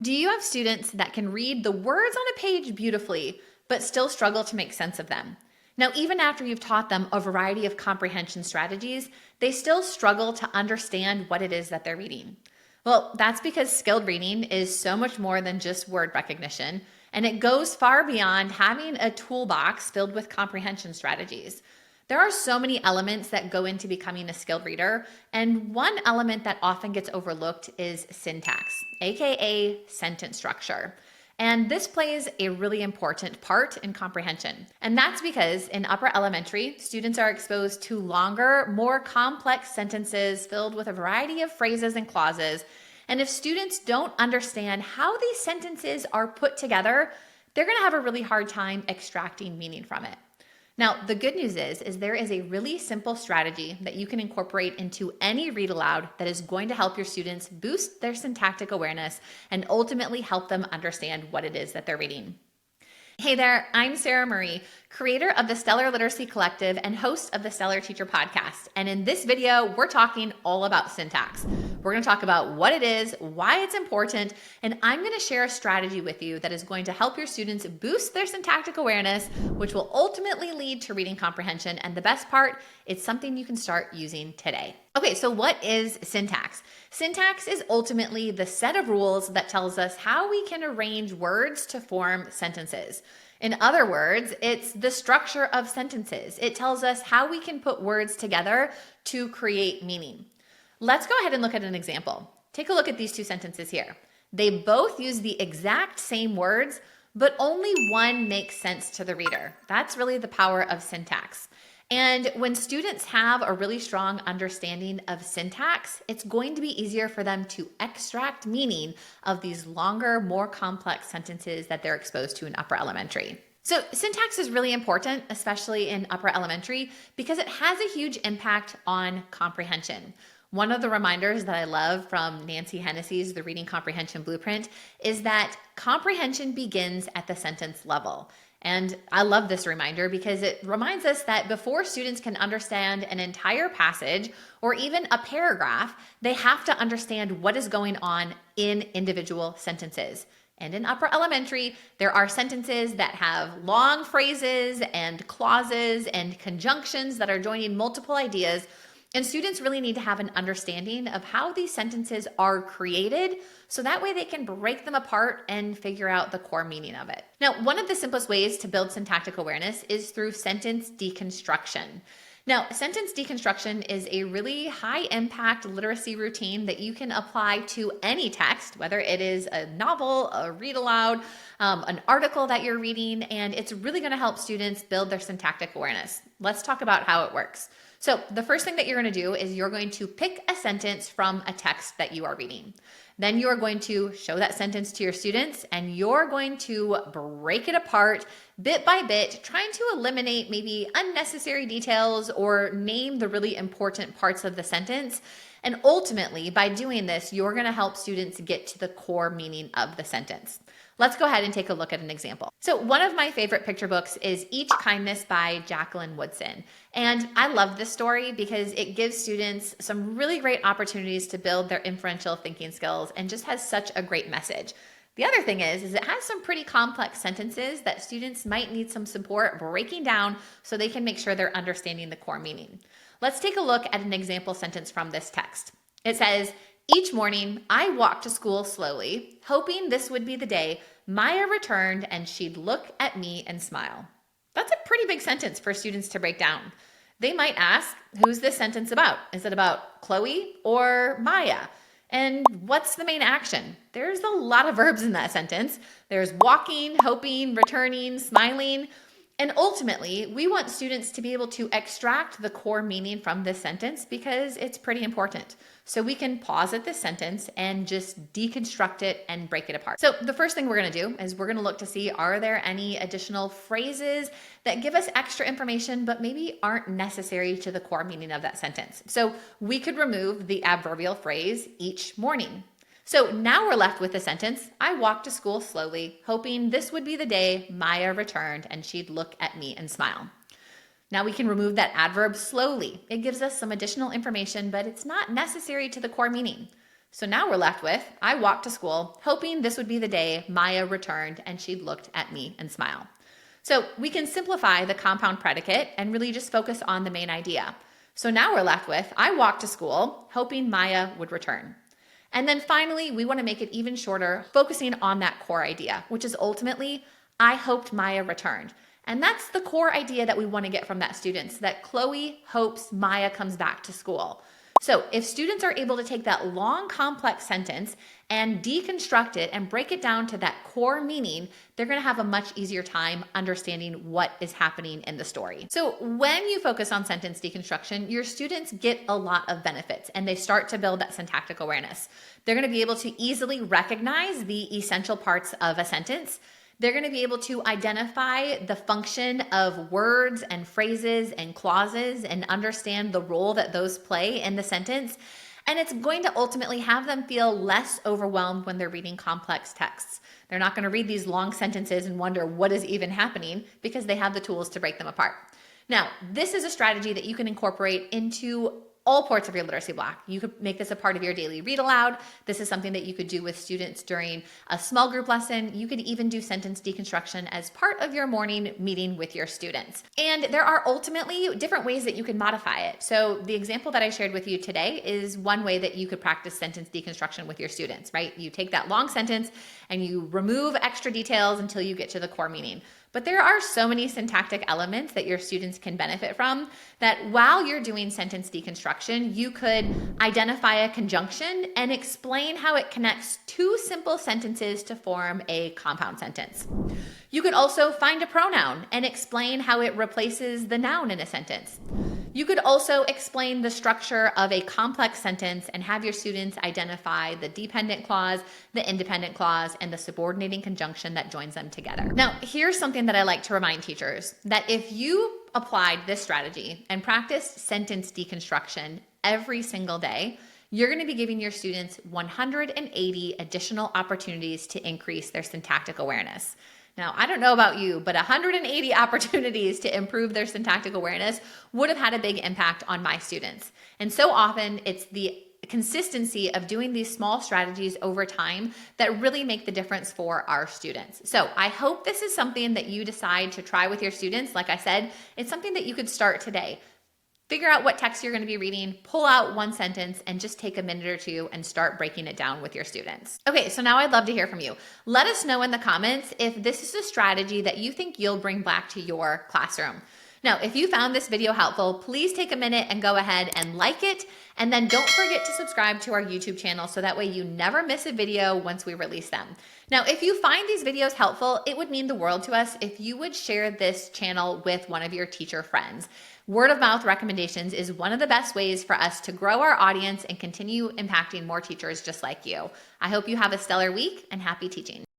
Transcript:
Do you have students that can read the words on a page beautifully, but still struggle to make sense of them? Now, even after you've taught them a variety of comprehension strategies, they still struggle to understand what it is that they're reading. Well, that's because skilled reading is so much more than just word recognition, and it goes far beyond having a toolbox filled with comprehension strategies. There are so many elements that go into becoming a skilled reader, and one element that often gets overlooked is syntax, aka sentence structure. And this plays a really important part in comprehension. And that's because in upper elementary, students are exposed to longer, more complex sentences filled with a variety of phrases and clauses. And if students don't understand how these sentences are put together, they're going to have a really hard time extracting meaning from it. Now, the good news is there is a really simple strategy that you can incorporate into any read aloud that is going to help your students boost their syntactic awareness and ultimately help them understand what it is that they're reading. Hey there, I'm Sarah Murray, creator of the Stellar Literacy Collective and host of the Stellar Teacher Podcast. And in this video, we're talking all about syntax. We're going to talk about what it is, why it's important, and I'm going to share a strategy with you that is going to help your students boost their syntactic awareness, which will ultimately lead to reading comprehension. And the best part, it's something you can start using today. Okay, so what is syntax? Syntax is ultimately the set of rules that tells us how we can arrange words to form sentences. In other words, it's the structure of sentences. It tells us how we can put words together to create meaning. Let's go ahead and look at an example. Take a look at these two sentences here. They both use the exact same words, but only one makes sense to the reader. That's really the power of syntax. And when students have a really strong understanding of syntax, it's going to be easier for them to extract meaning of these longer, more complex sentences that they're exposed to in upper elementary. So syntax is really important, especially in upper elementary, because it has a huge impact on comprehension. One of the reminders that I love from Nancy Hennessy's The Reading Comprehension Blueprint is that comprehension begins at the sentence level. And I love this reminder because it reminds us that before students can understand an entire passage or even a paragraph, they have to understand what is going on in individual sentences. And in upper elementary, there are sentences that have long phrases and clauses and conjunctions that are joining multiple ideas. And students really need to have an understanding of how these sentences are created so that way they can break them apart and figure out the core meaning of it. Now, one of the simplest ways to build syntactic awareness is through sentence deconstruction. Now, sentence deconstruction is a really high impact literacy routine that you can apply to any text, whether it is a novel, a read aloud, an article that you're reading, and it's really going to help students build their syntactic awareness. Let's talk about how it works. So the first thing that you're going to do is you're going to pick a sentence from a text that you are reading. Then you are going to show that sentence to your students and you're going to break it apart bit by bit, trying to eliminate maybe unnecessary details or name the really important parts of the sentence. And ultimately, by doing this, you're going to help students get to the core meaning of the sentence. Let's go ahead and take a look at an example. So one of my favorite picture books is Each Kindness by Jacqueline Woodson. And I love this story because it gives students some really great opportunities to build their inferential thinking skills and just has such a great message. The other thing is it has some pretty complex sentences that students might need some support breaking down so they can make sure they're understanding the core meaning. Let's take a look at an example sentence from this text. It says, "Each morning, I walked to school slowly, hoping this would be the day Maya returned and she'd look at me and smile." That's a pretty big sentence for students to break down. They might ask, who's this sentence about? Is it about Chloe or Maya? And what's the main action? There's a lot of verbs in that sentence. There's walking, hoping, returning, smiling. And ultimately, we want students to be able to extract the core meaning from this sentence because it's pretty important. So we can pause at this sentence and just deconstruct it and break it apart. So the first thing we're going to do is we're going to look to see, are there any additional phrases that give us extra information but maybe aren't necessary to the core meaning of that sentence? So we could remove the adverbial phrase each morning. So now we're left with the sentence, "I walked to school slowly, hoping this would be the day Maya returned and she'd look at me and smile." Now we can remove that adverb slowly. It gives us some additional information, but it's not necessary to the core meaning. So now we're left with, I walked to school hoping this would be the day Maya returned and she looked at me and smiled. So we can simplify the compound predicate and really just focus on the main idea. So now we're left with, I walked to school hoping Maya would return. And then finally, we want to make it even shorter, focusing on that core idea, which is ultimately, I hoped Maya returned. And that's the core idea that we want to get from that student, so that Chloe hopes Maya comes back to school. So if students are able to take that long, complex sentence and deconstruct it and break it down to that core meaning, they're going to have a much easier time understanding what is happening in the story. So when you focus on sentence deconstruction, your students get a lot of benefits and they start to build that syntactic awareness. They're going to be able to easily recognize the essential parts of a sentence. They're going to be able to identify the function of words and phrases and clauses and understand the role that those play in the sentence. And it's going to ultimately have them feel less overwhelmed when they're reading complex texts. They're not going to read these long sentences and wonder what is even happening because they have the tools to break them apart. Now, this is a strategy that you can incorporate into all parts of your literacy block. You could make this a part of your daily read aloud. This is something that you could do with students during a small group lesson. You could even do sentence deconstruction as part of your morning meeting with your students. And there are ultimately different ways that you can modify it. So the example that I shared with you today is one way that you could practice sentence deconstruction with your students, right? You take that long sentence and you remove extra details until you get to the core meaning. But there are so many syntactic elements that your students can benefit from that while you're doing sentence deconstruction, you could identify a conjunction and explain how it connects two simple sentences to form a compound sentence. You could also find a pronoun and explain how it replaces the noun in a sentence. You could also explain the structure of a complex sentence and have your students identify the dependent clause, the independent clause, and the subordinating conjunction that joins them together. Now, here's something that I like to remind teachers, that if you applied this strategy and practiced sentence deconstruction every single day, you're going to be giving your students 180 additional opportunities to increase their syntactic awareness. Now, I don't know about you, but 180 opportunities to improve their syntactic awareness would have had a big impact on my students. And so often it's the consistency of doing these small strategies over time that really make the difference for our students. So I hope this is something that you decide to try with your students. Like I said, it's something that you could start today. Figure out what text you're going to be reading, pull out one sentence, and just take a minute or two and start breaking it down with your students. Okay, so now I'd love to hear from you. Let us know in the comments if this is a strategy that you think you'll bring back to your classroom. Now, if you found this video helpful, please take a minute and go ahead and like it. And then don't forget to subscribe to our YouTube channel so that way you never miss a video once we release them. Now, if you find these videos helpful, it would mean the world to us if you would share this channel with one of your teacher friends. Word of mouth recommendations is one of the best ways for us to grow our audience and continue impacting more teachers just like you. I hope you have a stellar week and happy teaching.